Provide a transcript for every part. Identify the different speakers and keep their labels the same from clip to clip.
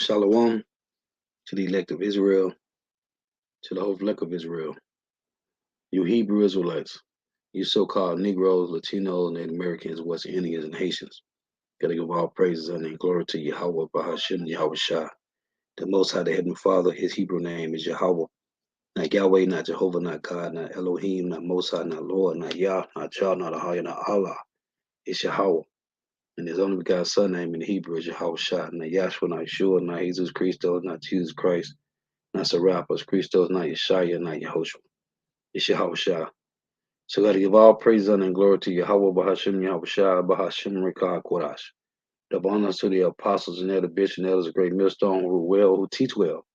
Speaker 1: Shalom to the elect of Israel, to the whole flock of Israel, you Hebrew Israelites, you so-called Negroes, Latinos, Native Americans, West Indians, and Haitians. Gotta give all praises and glory to Yahweh, Bahashim, Yahweh Shah. The Most High, the Heavenly Father, his Hebrew name is Yahweh. Not Yahweh, not Jehovah, not God, not Elohim, not Most High, not Lord, not Yah, not Jah, not Ahaya, not Allah. It's Yahweh. And his only begotten son name in Hebrew is Yahweh Shah. Not Yahshua, not Yeshua, not Jesus Christos, not Jesus Christ, not Serapis Christos, not Yeshaya, not Yehoshua. It's Yahweh Shah. So gotta give all praise, honor, and glory to Yahweh, Bahashim, Yahweh Shah, Bahashim, Rekah, Kodash. The honors to the apostles and elder bishops and elders of great millstone who rule well, who teach well,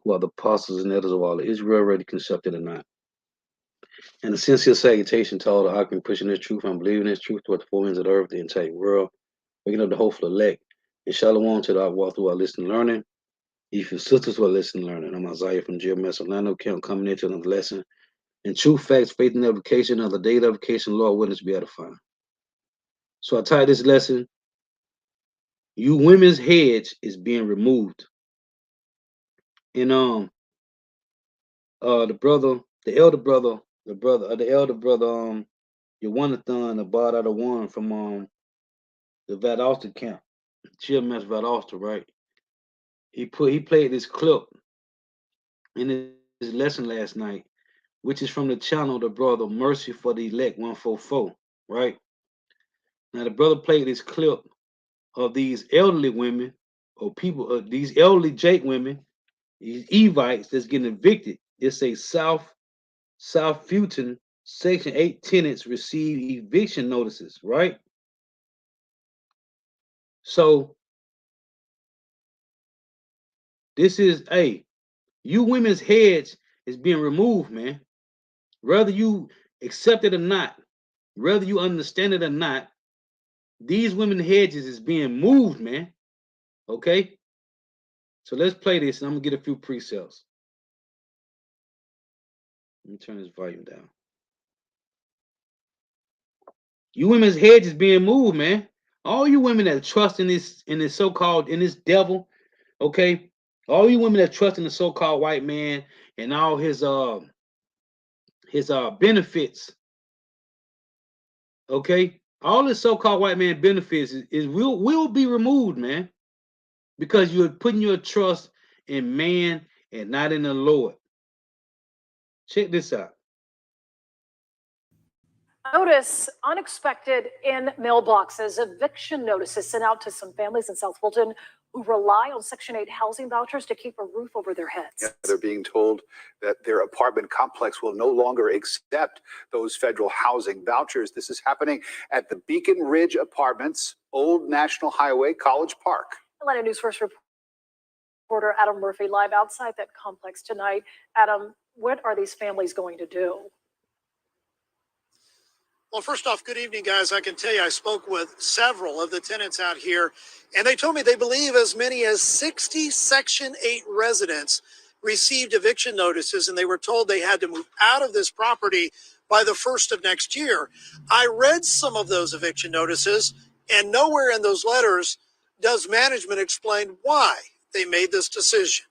Speaker 1: who are the apostles and elders of all of Israel, ready concepted or not. And a sincere salutation to all the occupant pushing this truth and believing this truth toward the four ends of the earth, the entire world, waking up the hopeful elect. And shalom to the walk through our listening learning. If your sisters who are listening learning, I'm Isaiah from GMS Orlando, coming into another lesson. And true facts, faith and edification, of the day of edification, Lord, witness be edifying. So I titled this lesson, You Women's Hedge is Being Removed. And the elder brother, Yawanathan, about out of one from the Valdosta camp, GMS Valdosta, right? He played this clip in his lesson last night, which is from the channel the brother Mercy for the Elect 144, right? Now the brother played this clip of these elderly women or people, these elderly Jake women, these Evites that's getting evicted. It's a South Fulton Section 8 tenants receive eviction notices, right? So this is you women's heads is being removed, man. Whether you accept it or not, whether you understand it or not, these women hedges is being moved, man. Okay? So let's play this and I'm gonna get a few precepts. Let me turn this volume down. You women's heads is being moved, man. All you women that trust in this so-called in this devil, okay? All you women that trust in the so-called white man and all his benefits, okay? All this so-called white man benefits is will be removed, man, because you're putting your trust in man and not in the Lord. Check this out.
Speaker 2: Notice unexpected in mailboxes, eviction notices sent out to some families in South Fulton who rely on Section 8 housing vouchers to keep a roof over their heads.
Speaker 3: Yeah, they're being told that their apartment complex will no longer accept those federal housing vouchers. This is happening at the Beacon Ridge Apartments, Old National Highway, College Park.
Speaker 2: Atlanta News First reporter Adam Murphy live outside that complex tonight. Adam, what are these families going to do?
Speaker 4: Well, first off, good evening, guys. I can tell you I spoke with several of the tenants out here, and they told me they believe as many as 60 Section 8 residents received eviction notices, and they were told they had to move out of this property by the 1st of next year. I read some of those eviction notices, and nowhere in those letters does management explain why they made this decision.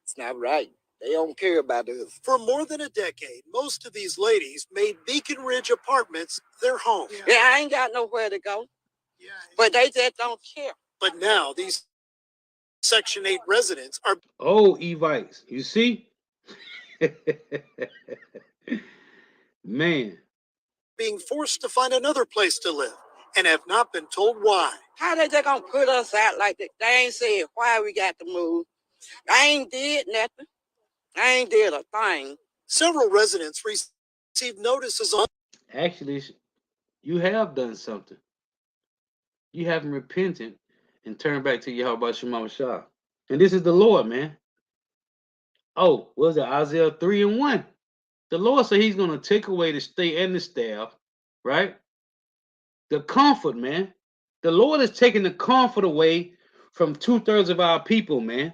Speaker 5: It's not right. They don't care about us.
Speaker 4: For more than a decade, most of these ladies made Beacon Ridge Apartments their home.
Speaker 5: Yeah, I ain't got nowhere to go. Yeah, but they just don't care.
Speaker 4: But now these Section 8 residents are...
Speaker 1: Oh, Evites, you see? Man.
Speaker 4: Being forced to find another place to live and have not been told why.
Speaker 5: How they gonna put us out like that? They ain't said why we got to move. I ain't did nothing. I ain't did a thing.
Speaker 4: Several residents received notices on...
Speaker 1: Actually, you have done something. You haven't repented and turned back to Yahweh Shema Shah. And this is the Lord, man. Oh, was it Isaiah 3:1? The Lord said he's going to take away the state and the staff, right? The comfort, man. The Lord is taking the comfort away from 2/3 of our people, man.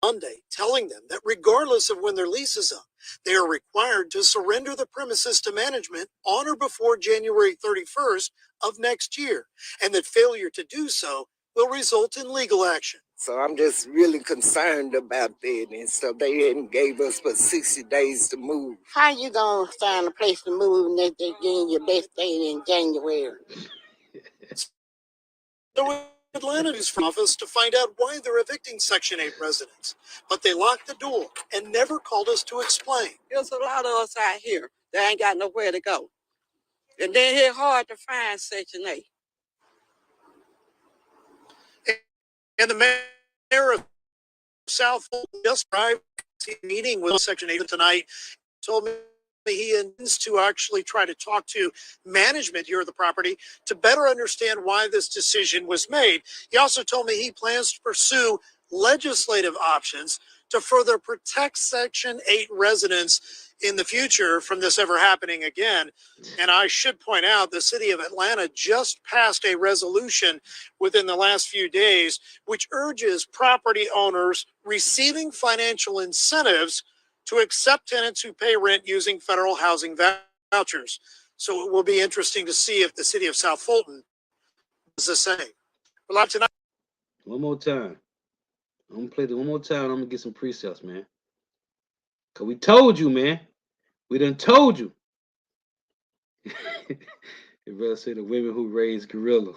Speaker 4: Monday, telling them that regardless of when their lease is up, they are required to surrender the premises to management on or before January 31st of next year, and that failure to do so will result in legal action.
Speaker 5: So I'm just really concerned about that. And so they hadn't gave us but 60 days to move. How you gonna find a place to move and they're getting your best day in January?
Speaker 4: The Atlanta News office to find out why they're evicting Section 8 residents, but they locked the door and never called us to explain.
Speaker 5: There's a lot of us out here that ain't got nowhere to go. And then it's hard to find Section 8.
Speaker 4: And the mayor of South just arrived meeting with Section 8 tonight, told me he intends to actually try to talk to management here at the property to better understand why this decision was made. He also told me he plans to pursue legislative options to further protect Section 8 residents in the future from this ever happening again. And I should point out the city of Atlanta just passed a resolution within the last few days which urges property owners receiving financial incentives to accept tenants who pay rent using federal housing vouchers. So it will be interesting to see if the city of South Fulton does the same. We're live tonight.
Speaker 1: One more time. I'm gonna play this one more time. I'm gonna get some precepts, man. Cause we told you, man. We done told you. You better say the women who raised gorilla.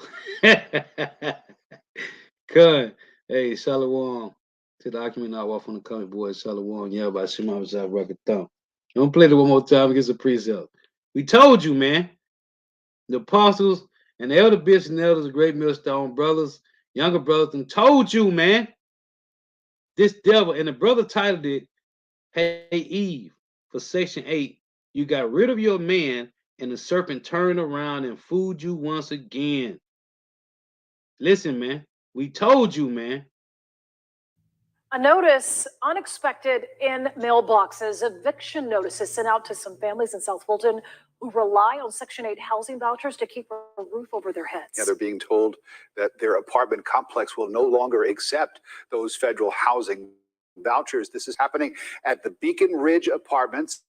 Speaker 1: Cut. Hey, Shalom. To the document I walk from the comic boy, Shalom. Yeah, by Shema Shah Rocket Thumb. I'm gonna play it one more time and get some precepts. We told you, man. The apostles and the elder bishops and elders of great millstone brothers, younger brothers, and told you, man. This devil, and the brother titled it, Hey Eve, for section 8, you got rid of your man, and the serpent turned around and fooled you once again. Listen, man, we told you, man.
Speaker 2: A notice unexpected in mailboxes, eviction notices sent out to some families in South Fulton who rely on Section 8 housing vouchers to keep a roof over their heads.
Speaker 3: Yeah, they're being told that their apartment complex will no longer accept those federal housing vouchers. This is happening at the Beacon Ridge Apartments,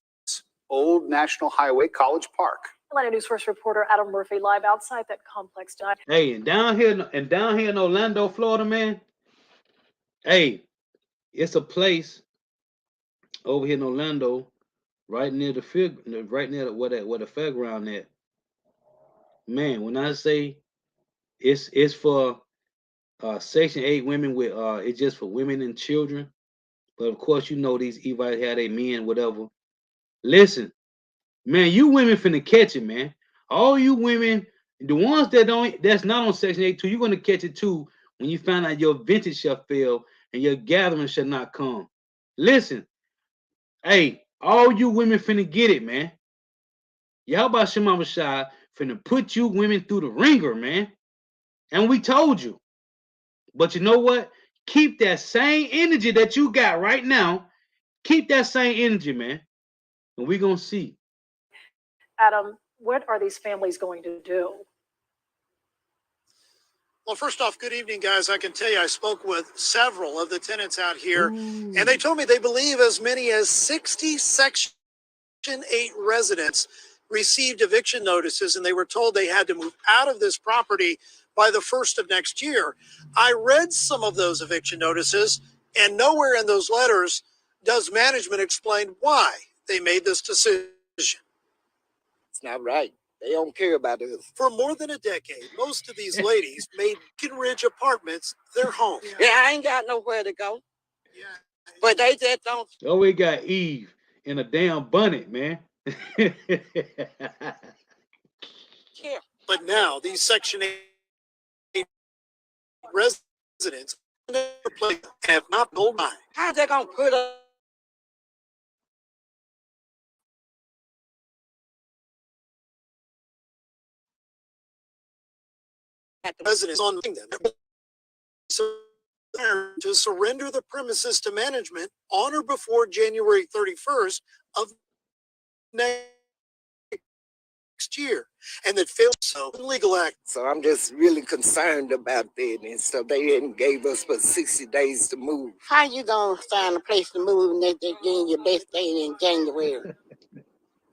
Speaker 3: Old National Highway, College Park.
Speaker 2: Atlanta News First reporter Adam Murphy live outside that complex tonight.
Speaker 1: Hey, and down here in Orlando, Florida, man. Hey, it's a place over here in Orlando, right near the where the fairground at. Man, when I say it's for Section 8 women with it's just for women and children. But of course, you know these Evites had a men, whatever. Listen, man, you women finna catch it, man. All you women, the ones that's not on Section 8 too, you're gonna catch it too when you find out your vintage shall fail and your gathering shall not come. Listen, hey, all you women finna get it, man. Y'all about Shema Shai finna put you women through the ringer, man. And we told you. But you know what? Keep that same energy that you got right now. Keep that same energy, man. And we're going to see.
Speaker 2: Adam, what are these families going to do?
Speaker 4: Well, first off, good evening, guys. I can tell you I spoke with several of the tenants out here, and they told me they believe as many as 60 Section 8 residents received eviction notices, and they were told they had to move out of this property by the 1st of next year. I read some of those eviction notices, and nowhere in those letters does management explain why they made this decision.
Speaker 5: It's not right. They don't care about us.
Speaker 4: For more than a decade, most of these ladies made Beacon Ridge Apartments their home.
Speaker 5: Yeah, I ain't got nowhere to go.
Speaker 4: Yeah.
Speaker 5: But they just don't.
Speaker 1: Oh, we got Eve in a damn bunnet, man.
Speaker 5: care.
Speaker 4: But now these Section 8 residents have not told mine.
Speaker 5: How's they gonna put up?
Speaker 4: Residents on them to surrender the premises to management on or before January 31st of next year, and that failed so in legal act.
Speaker 5: So I'm just really concerned about that. And so they hadn't gave us but 60 days to move. How you gonna find a place to move and they're getting your best day in January?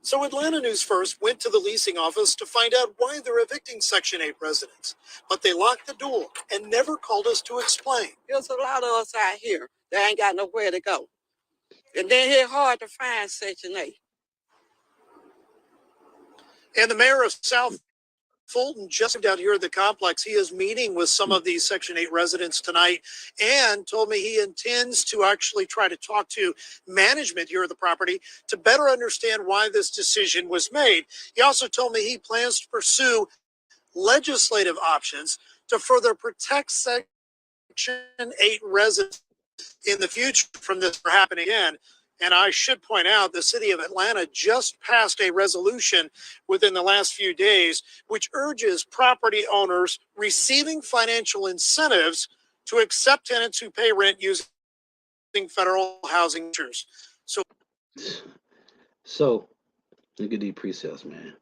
Speaker 4: So Atlanta News First went to the leasing office to find out why they're evicting Section 8 residents. But they locked the door and never called us to explain.
Speaker 5: There's a lot of us out here that ain't got nowhere to go. And then it's hard to find Section 8.
Speaker 4: And the mayor of South Fulton just arrived out here at the complex. He is meeting with some of these Section 8 residents tonight and told me he intends to actually try to talk to management here at the property to better understand why this decision was made. He also told me he plans to pursue legislative options to further protect Section 8 residents in the future from this happening again. And I should point out the city of Atlanta just passed a resolution within the last few days, which urges property owners receiving financial incentives to accept tenants who pay rent using federal housing vouchers.
Speaker 1: So look at these precepts, man.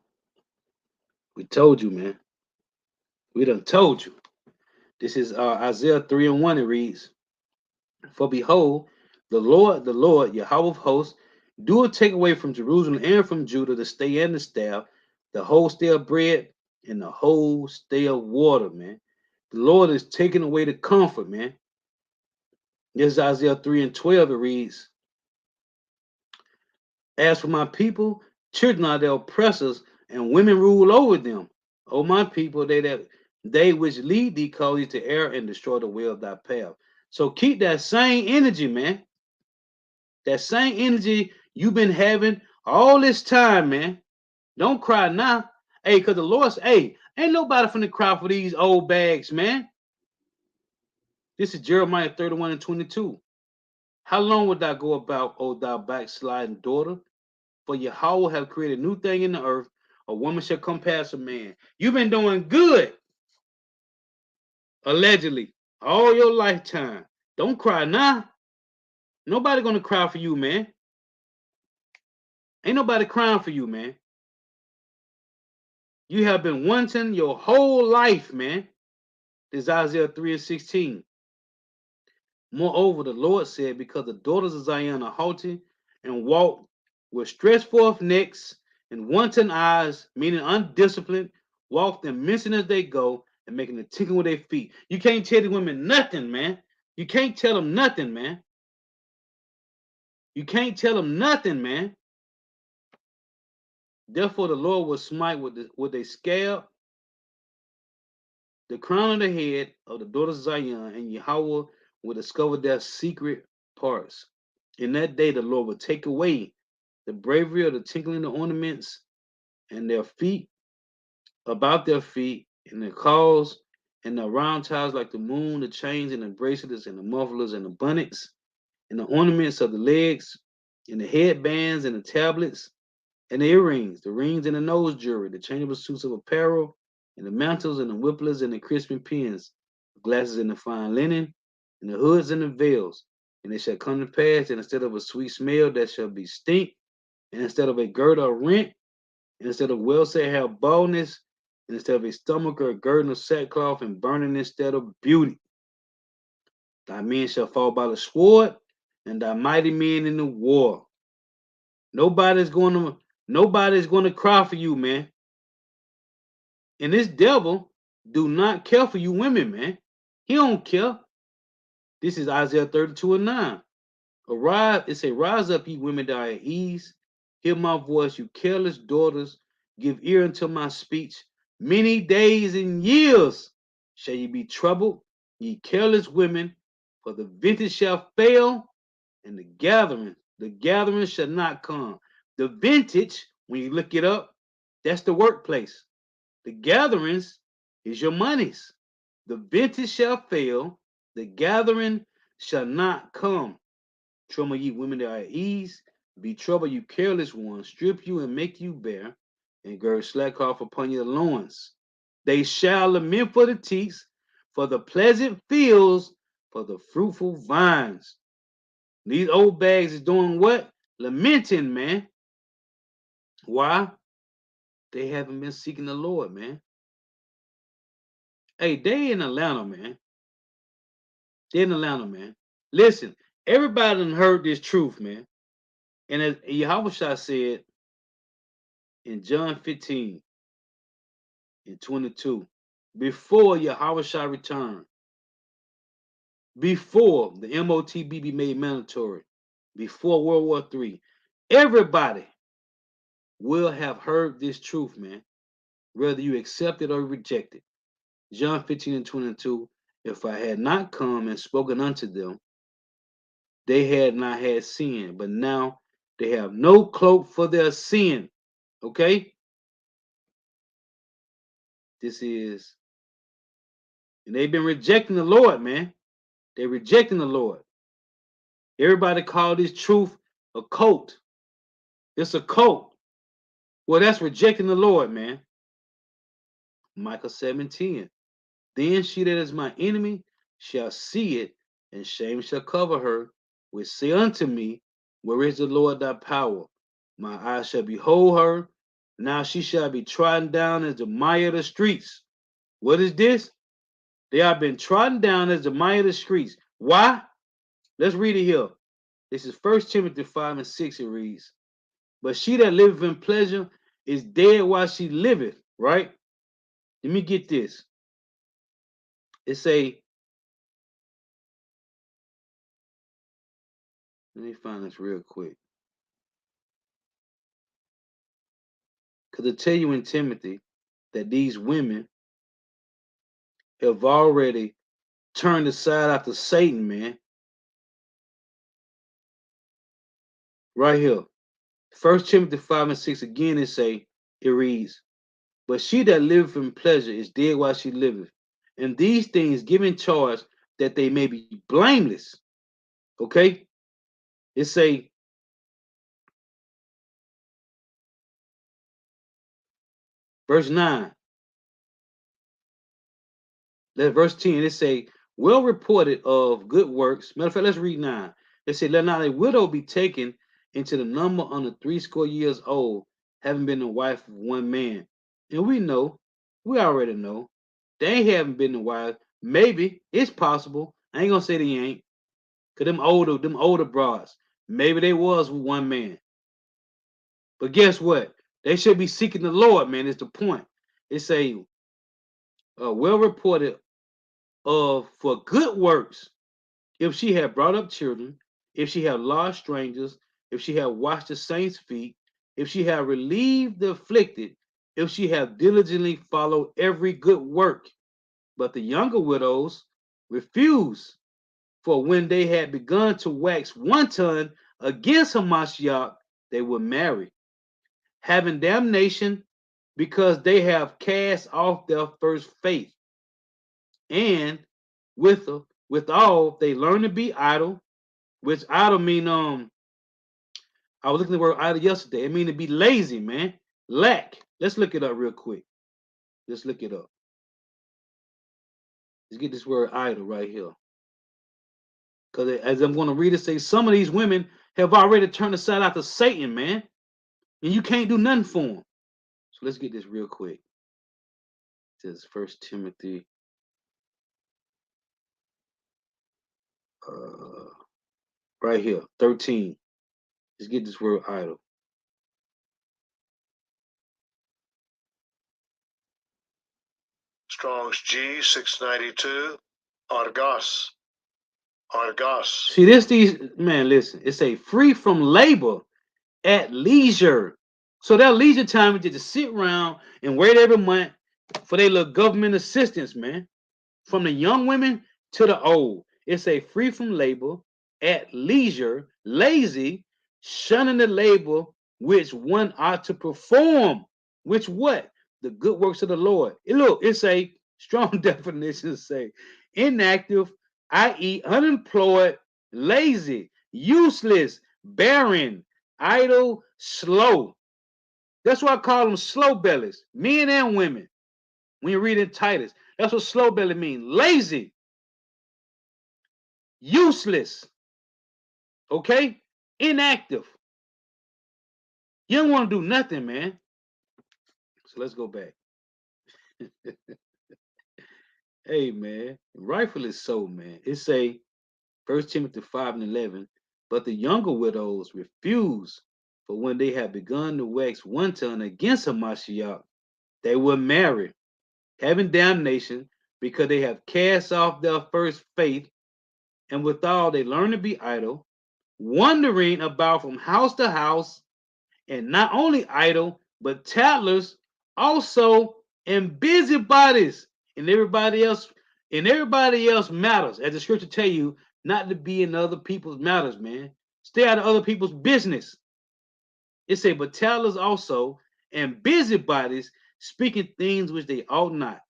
Speaker 1: We told you, man. We done told you. This is Isaiah 3:1. It reads, "For behold, the Lord, Yahweh of hosts, doeth take away from Jerusalem and from Judah the stay and the staff, the whole stay of bread and the whole stay of water," man. The Lord is taking away the comfort, man. This is Isaiah 3:12. It reads, "As for my people, children are their oppressors, and women rule over them. O my people, they which lead thee cause thee to err and destroy the way of thy path." So keep that same energy, man. That same energy you've been having all this time, man. Don't cry now. Hey, because the Lord said, hey, ain't nobody finna cry for these old bags, man. This is Jeremiah 31:22. "How long wilt thou go about, O thou backsliding daughter? For Yahweh have created a new thing in the earth. A woman shall come past a man." You've been doing good, allegedly, all your lifetime. Don't cry now. Nobody gonna cry for you, man. Ain't nobody crying for you, man. You have been wanting your whole life, man. This is Isaiah 3:16. "Moreover, the Lord said, because the daughters of Zion are haughty and walk with stretched forth necks and wanton eyes," meaning undisciplined, walk them missing as they go and making the tickle with their feet. You can't tell these women nothing, man. You can't tell them nothing, man. You can't tell them nothing, man. "Therefore, the Lord will smite with a scab the crown of the head of the daughters of Zion, and Yahweh will discover their secret parts. In that day, the Lord will take away the bravery of the tinkling of ornaments and their feet about their feet, and the calls and the round ties like the moon, the chains and the bracelets and the mufflers and the bonnets and the ornaments of the legs and the headbands and the tablets and the earrings, the rings and the nose jewelry, the changeable suits of apparel, and the mantles and the whiplets and the crisping pins, the glasses and the fine linen, and the hoods and the veils. And it shall come to pass that instead of a sweet smell, that shall be stink, and instead of a girdle or rent, and instead of well set hair baldness, and instead of a stomach or a girdle of sackcloth and burning instead of beauty. Thy men shall fall by the sword, and thy mighty men in the war. Nobody's going to Nobody's going to cry for you, man. And this devil do not care for you women, man. He don't care. This is Isaiah 32:9. Arise, it say, "Rise up, ye women that are at ease. Hear my voice, you careless daughters. Give ear unto my speech. Many days and years shall ye be troubled, ye careless women, for the vintage shall fail, and the gathering shall not come." The vintage, when you look it up, that's the workplace. The gatherings is your monies. The vintage shall fail, the gathering shall not come. Trouble ye women that are at ease, be trouble you careless ones, strip you and make you bare, and gird slack off upon your loins. They shall lament for the teats, for the pleasant fields, for the fruitful vines. These old bags is doing what? Lamenting, man. Why? They haven't been seeking the Lord, man. Hey, they in Atlanta, man. They in Atlanta, man. Listen, everybody done heard this truth, man. And as Yahweh said, in John 15 and 22, before Yahweh shall return, before the MOTB be made mandatory, before World War III, everybody will have heard this truth, man, whether you accept it or reject it. John 15 and 22, if I had not come and spoken unto them, they had not had sin, but now they have no cloak for their sin. Okay? This is, and they've been rejecting the Lord, man. They're rejecting the Lord. Everybody call this truth a cult. It's a cult. Well, that's rejecting the Lord, man. Micah 7:10. Then she that is my enemy shall see it, and shame shall cover her, which say unto me, where is the Lord thy power? My eyes shall behold her. Now she shall be trodden down as the mire of the streets. What is this? They have been trodden down as the mire of the streets. Why? Let's read it here. This is 1 Timothy 5 and 6. It reads, but she that liveth in pleasure is dead while she liveth, right? Let me get this. It say, let me find this real quick. Because it tell you in Timothy that these women have already turned aside after Satan, man. Right here. 1 Timothy 5 and 6 again it reads, but she that liveth in pleasure is dead while she liveth. And these things give in charge that they may be blameless. Okay? It say, verse 9. Verse 10, it say, well reported of good works. Matter of fact, let's read 9. It say, let not a widow be taken into the number under 80 old, having been the wife of one man. And we already know, they haven't been the wife. Maybe, it's possible. I ain't gonna say they ain't. Cause them older broads, maybe they was with one man. But guess what? They should be seeking the Lord, man, is the point. It say, well reported of for good works, if she had brought up children, if she had lodged strangers, if she had washed the saints' feet, if she had relieved the afflicted, if she had diligently followed every good work. But the younger widows refused, for when they had begun to wax wanton against Hamashiach, they were married, having damnation because they have cast off their first faith. And with withal they learn to be idle, which idle mean I was looking at the word idle yesterday. It mean to be lazy, man. Lack. Let's look it up real quick. Let's look it up. Let's get this word idle right here. Because as I'm going to read it, say some of these women have already turned aside after Satan, man. And you can't do nothing for them. So let's get this real quick. It says 1 Timothy right here, 13. Let's get this word idle.
Speaker 6: Strong's G 692. Argos. Argos.
Speaker 1: See, these, man, listen. It say free from labor at leisure. So their leisure time is just to sit around and wait every month for their little government assistance, man. From the young women to the old. It's a free from labor, at leisure, lazy, shunning the labor which one ought to perform. Which what? The good works of the Lord. Look, it's a strong definition say inactive, i.e., unemployed, lazy, useless, barren, idle, slow. That's why I call them slow bellies, men and women. When you read in Titus, that's what slow belly means. Lazy, useless, okay? Inactive. You don't want to do nothing, man. So let's go back. Hey, man. Rightfully so, man. It say 1 Timothy 5 and 11, but the younger widows refuse, For when they have begun to wax wanton against Hamashiach, they will marry, having damnation, because they have cast off their first faith, and withal they learn to be idle, wandering about from house to house, and not only idle, but tattlers also, and busybodies, and everybody else matters. As the scripture tell you, not to be in other people's matters, man. Stay out of other people's business. It say, but tattlers also, and busybodies, speaking things which they ought not.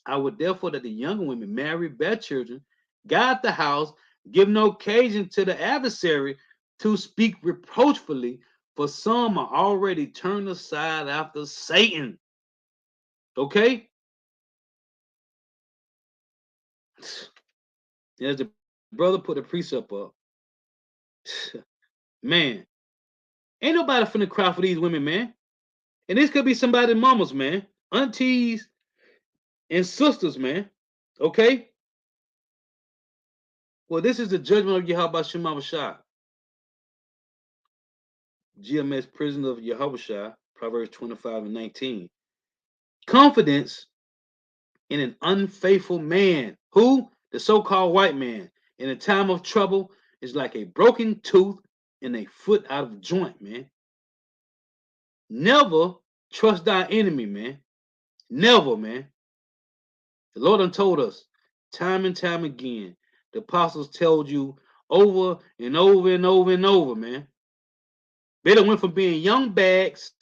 Speaker 1: I would therefore that the younger women marry, bear children, guard the house, give no occasion to the adversary to speak reproachfully, for some are already turned aside after Satan. Okay? As the brother put a precept up, man, ain't nobody finna cry for these women, man. And this could be somebody's mamas, man, aunties, and sisters, man. Okay? Well, this is the judgment of Yahweh Shema Shah. GMS prisoner of Yahweh, Proverbs 25 and 19. Confidence in an unfaithful man, who? The so-called white man, in a time of trouble is like a broken tooth and a foot out of joint, man. Never trust thy enemy, man. Never, man. The Lord done told us time and time again. The apostles told you over and over and over and over, man. They done went from being young bags,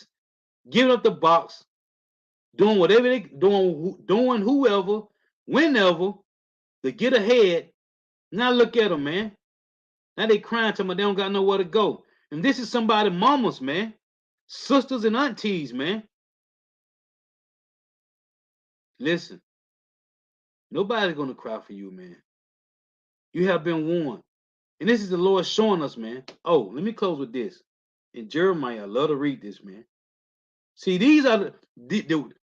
Speaker 1: giving up the box, doing whatever they doing whoever, whenever to get ahead. Now look at them, man. Now they crying to me they don't got nowhere to go. And this is somebody mamas, man. Sisters and aunties, man. Listen, nobody's gonna cry for you, man. You have been warned. And this is the Lord showing us, man. Oh, let me close with this. In Jeremiah, I love to read this, man. See, these are the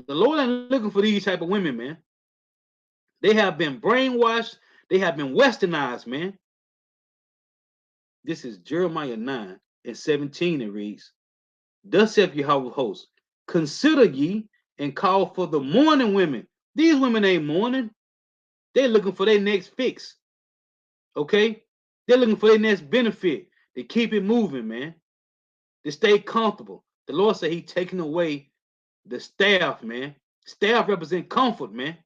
Speaker 1: Lord ain't looking for these type of women, man. They have been brainwashed. They have been westernized, man. This is Jeremiah 9 and 17. It reads, thus saith Yahweh of hosts, consider ye and call for the mourning women. These women ain't mourning. They're looking for their next fix. Okay? They're looking for their next benefit. To keep it moving, man. To stay comfortable. The Lord said He taking away the staff, man. Staff represent comfort, man.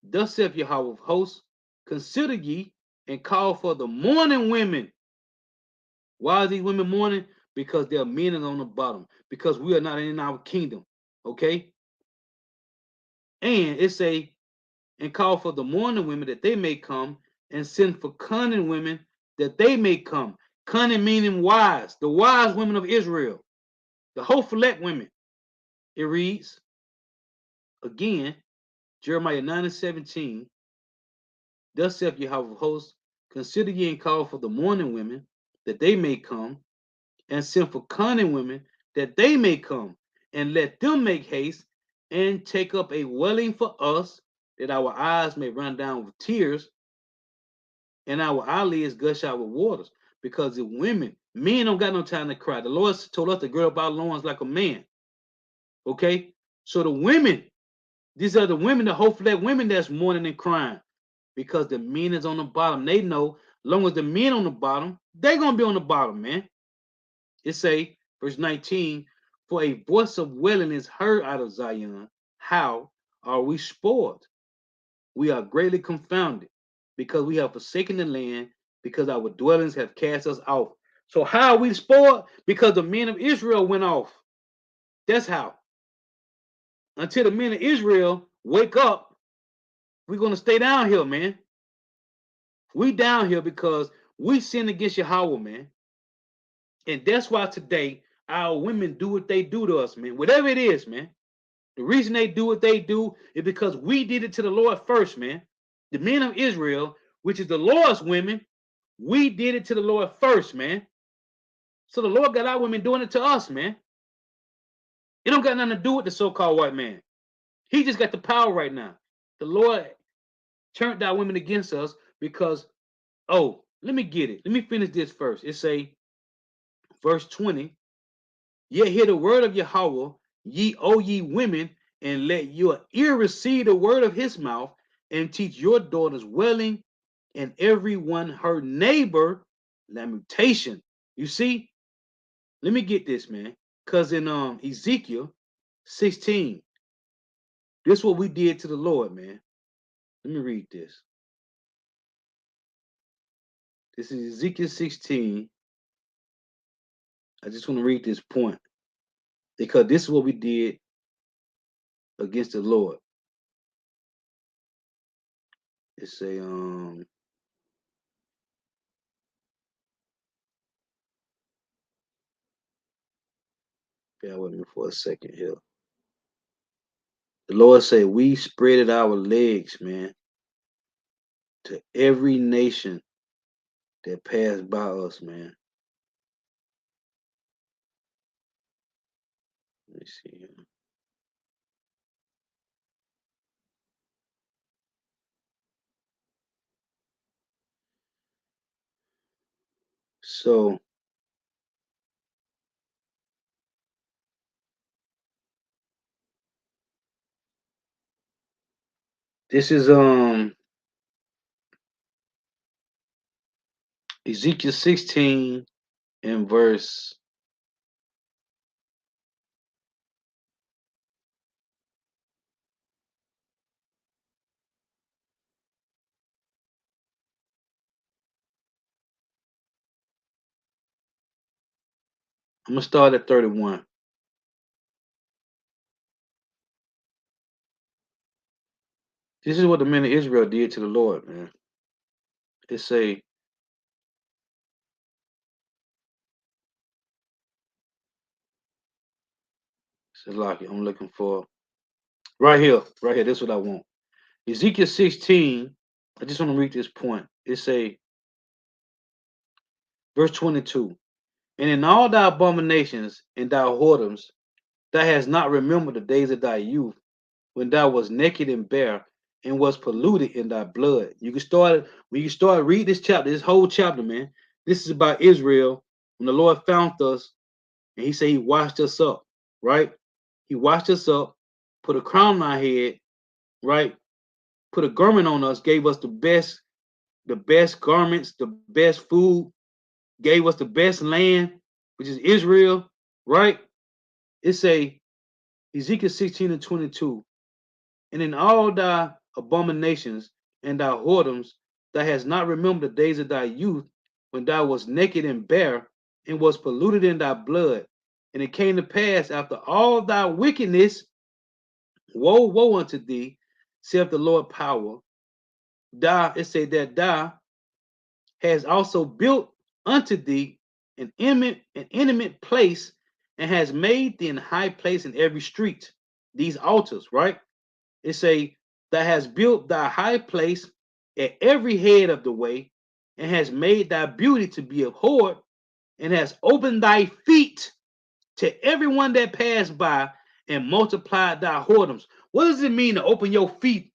Speaker 1: Thus saith Yahweh of hosts, consider ye and call for the mourning women. Why are these women mourning? Because their men are on the bottom. Because we are not in our kingdom. Okay? And it say, and call for the mourning women that they may come, and send for cunning women that they may come. Cunning meaning wise. The wise women of Israel. The Hophelet women. It reads, again, Jeremiah 9 and 17. Thus saith Yahweh of hosts, consider ye and call for the mourning women that they may come, and send for cunning women that they may come, and let them make haste and take up a welling for us, that our eyes may run down with tears and our eyelids gush out with waters. Because the women, men don't got no time to cry. The Lord told us to gird up our loins like a man. Okay? So the women, these are the women, the hopeful women that's mourning and crying, because the men is on the bottom. They know, long as the men on the bottom, they're gonna be on the bottom, man. It say, verse 19, for a voice of wailing is heard out of Zion. How are we spoiled? We are greatly confounded, because we have forsaken the land, because our dwellings have cast us off. So how are we spoiled? Because the men of Israel went off. That's how. Until the men of Israel wake up, we're going to stay down here, man. We down here because we sin against Yahweh, man. And that's why today our women do what they do to us, man. Whatever it is, man. The reason they do what they do is because we did it to the Lord first, man. The men of Israel, which is the Lord's women, we did it to the Lord first, man. So the Lord got our women doing it to us, man. It don't got nothing to do with the so-called white man. He just got the power right now. The Lord turned our women against us because, oh, Let me get it. Let me finish this first. It say, verse 20, yet hear the word of Yahweh, ye, O ye women, and let your ear receive the word of his mouth, and teach your daughters welling, and every one her neighbor lamentation. You see, let me get this, man. Because in Ezekiel 16, this is what we did to the Lord, man. Let me read this. This is Ezekiel 16. I just want to read this point because this is what we did against the Lord. It say, bear with me for a second here. The Lord say, we spreaded our legs, man, to every nation that passed by us, man. Let me see here. So this is Ezekiel 16 and verse, I'm gonna start at 31. This is what the men of Israel did to the Lord, man. It say, Salaki, I'm looking for right here, right here. This is what I want. Ezekiel 16. I just want to read this point. It say, verse 22. And in all thy abominations and thy whoredoms, thou hast not remembered the days of thy youth, when thou was naked and bare, and was polluted in thy blood. You can start when you start read this chapter, this whole chapter, man. This is about Israel when the Lord found us, and He said He washed us up, right? He washed us up, put a crown on our head, right? Put a garment on us, gave us the best garments, the best food, gave us the best land, which is Israel, right? It say Ezekiel 16 and 22. And in all thy abominations and thy whoredoms, thou hast not remembered the days of thy youth, when thou wast naked and bare, and was polluted in thy blood. And it came to pass after all thy wickedness, woe, woe unto thee, saith the Lord power. Thou, it said that thou has also built unto thee an intimate place, and has made thee an high place in every street. These altars, right? It say, that has built thy high place at every head of the way, and has made thy beauty to be abhorred, and has opened thy feet to everyone that passed by, and multiplied thy whoredoms. What does it mean to open your feet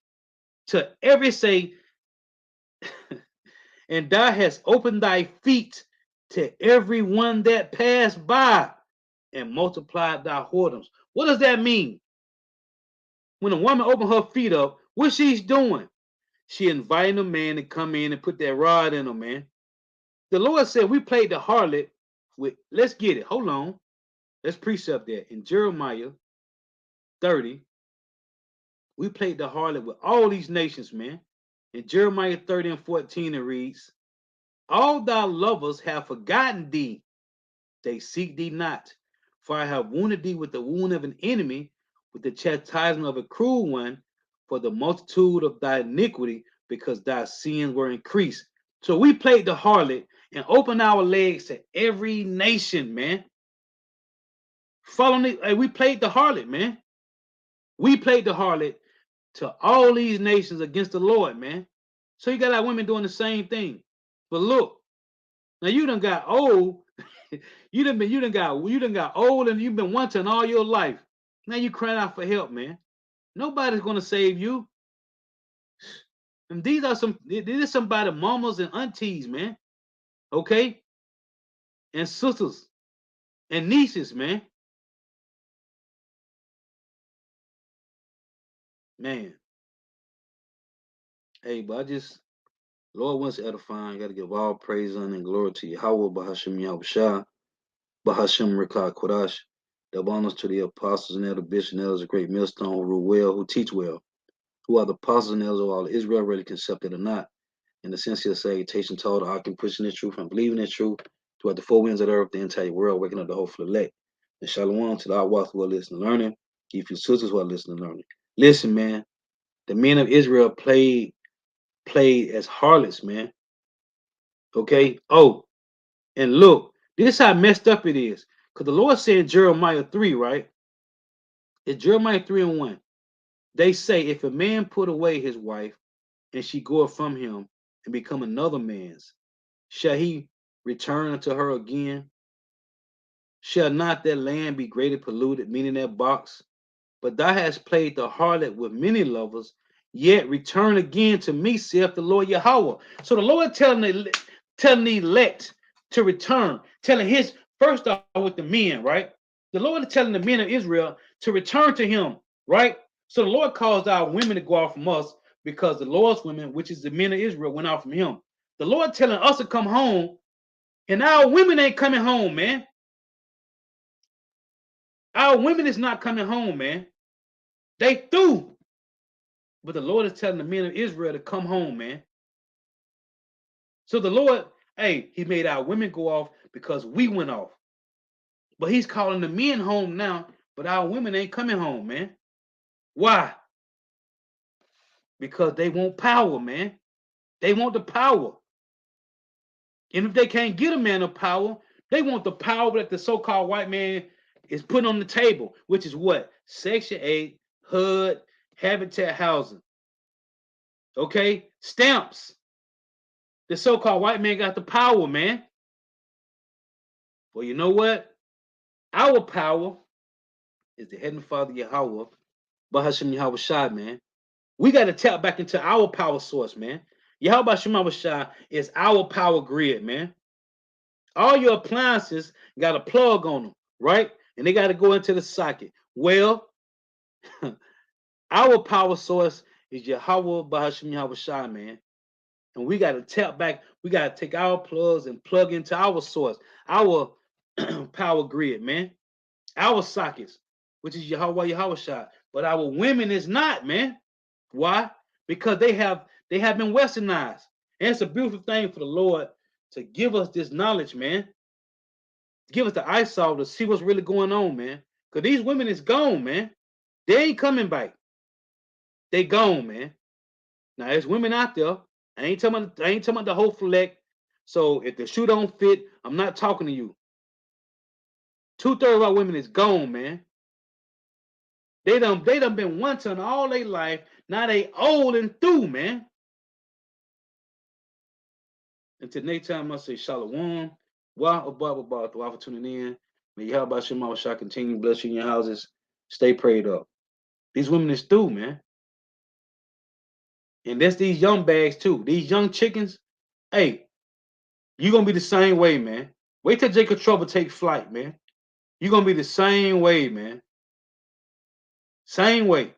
Speaker 1: to every say, and thou hast opened thy feet to every one that passed by, and multiplied thy whoredoms? What does that mean? When a woman opened her feet up, what she's doing? She inviting a man to come in and put that rod in him, man. The Lord said we played the harlot with, let's get it. Hold on. Let's precept that. In Jeremiah 30, we played the harlot with all these nations, man. In Jeremiah 30 and 14, it reads, all thy lovers have forgotten thee. They seek thee not. For I have wounded thee with the wound of an enemy, with the chastisement of a cruel one, for the multitude of thy iniquity, because thy sins were increased. So we played the harlot and opened our legs to every nation, man. Following it, we played the harlot, man. We played the harlot to all these nations against the Lord, man. So you got our women doing the same thing. But look, now you done got old. you done got old, and you've been wanting all your life. Now you crying out for help, man. Nobody's gonna save you. And these are somebody mamas and aunties, man. okay? And sisters and nieces, man. Man. Hey, but Lord wants edifying. Got to give all praise, honor, and glory to Yahweh, Bahashim Yahushua, Bahashim Rikah Kodash. Double honors to the apostles and elder bishops and elders, a great millstone who rule well, who teach well, who are the apostles and elders of all Israel, ready accepted or not. In the sincere salutation told, I can push in this truth and believe in this truth throughout the four winds of the earth, the entire world, waking up the hopeful elect. And shalom to the Awath who are listening and learning. Give you sisters who are listening and learning. Listen, man, the men of Israel played as harlots, man. Okay? Oh, and look, this is how messed up it is. Because the Lord said in Jeremiah 3, right? It's Jeremiah 3 and 1. They say, if a man put away his wife and she goeth from him and become another man's, shall he return unto her again? Shall not that land be greatly polluted, meaning that box? But thou hast played the harlot with many lovers, yet return again to me, saith the Lord Yahweh. So the Lord telling the elect to return, telling his first off with the men, right? The Lord is telling the men of Israel to return to him, right? So the Lord calls our women to go out from us because the Lord's women, which is the men of Israel, went out from him. The Lord telling us to come home, and our women ain't coming home, man. Our women is not coming home, man. They through. But the Lord is telling the men of Israel to come home, man. So the Lord, hey, he made our women go off because we went off. But he's calling the men home now, but our women ain't coming home, man. Why? Because they want power, man. They want the power. And if they can't get a man of power, they want the power that the so-called white man is putting on the table, which is what? Section 8, HUD, habitat housing. Okay? Stamps. The so-called white man got the power, man. Well, you know what? Our power is the Heavenly Father Yahweh, Bahashim Yahweh Shai, man. We got to tap back into our power source, man. Yahweh Shai Shai is our power grid, man. All your appliances got a plug on them, right? And they got to go into the socket. Well, our power source is Yahweh Bahashim Yahweh Shai, man. And we got to tap back. We got to take our plugs and plug into our source, our power grid, man. Our sockets, which is Yahweh Shai. But our women is not, man. Why? Because they have been westernized. And it's a beautiful thing for the Lord to give us this knowledge, man. Give us the eyesight to see what's really going on, man. Because these women is gone, man. They ain't coming back. They gone, man. Now there's women out there. I ain't talking about the whole fleck. So if the shoe don't fit, I'm not talking to you. 2/3 of our women is gone, man. They done been one ton all their life. Now they old and through, man. Until next time, I say shalom. Wow, for tuning in. May Yahweh Shema shall continue bless you in your houses. Stay prayed up. These women is through, man. And that's these young bags too. These young chickens. Hey, you gonna be the same way, man. Wait till Jacob Trouble take flight, man. You gonna be the same way, man. Same way.